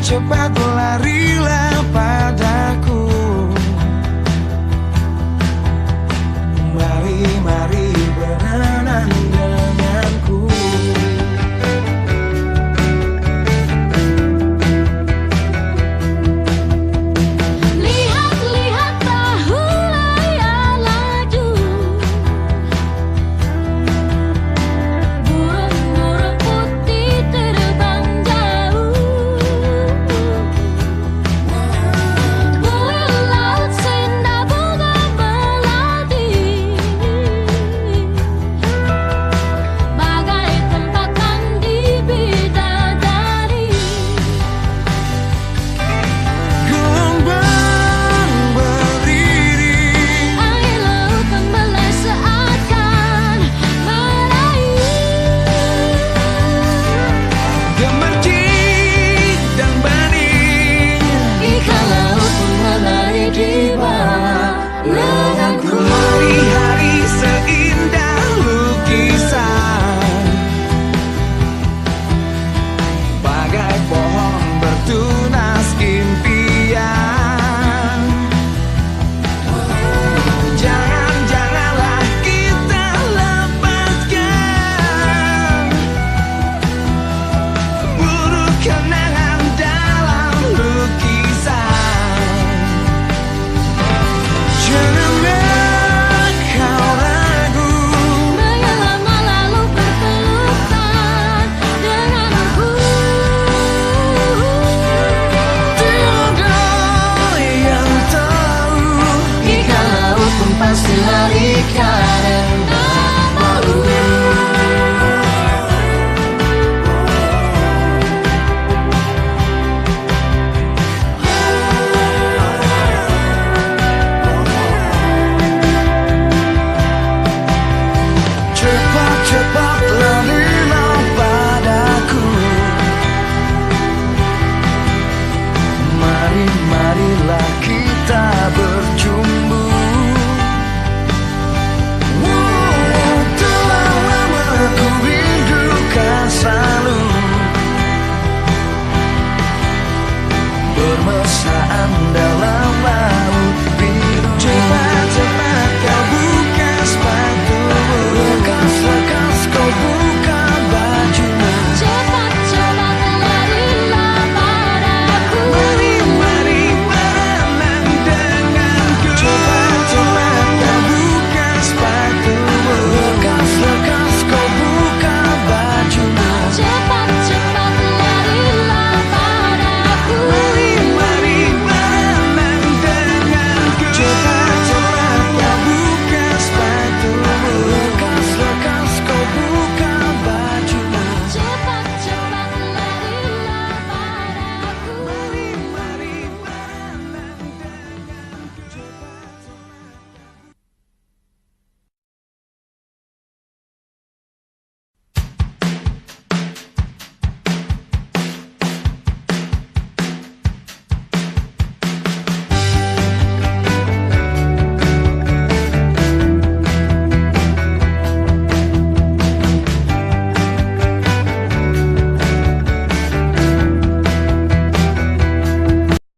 cepat larilah padaku. Mari, mari berenang denganku. Lihat, lihat perahu layar laju. Burung-burung putih terbang jauh. Bulir laut senda bunga melati. Bagai tempat mandi bidadari. Gelombang berdiri, Air laut membelai seakan meraih. gemercik dan bening. Ikan laut pun menari di bawah lenganku. Hari-hari seindah lukisan, bagai pohon bertunas impian. Jangan-janganlah kita lepaskan buruk kenangan dalam lukisan. Janganlah kau ragu, Mengelama lalu berpelukan dengan aku. tiada yang tahu. Ikan laut pun pasti larikan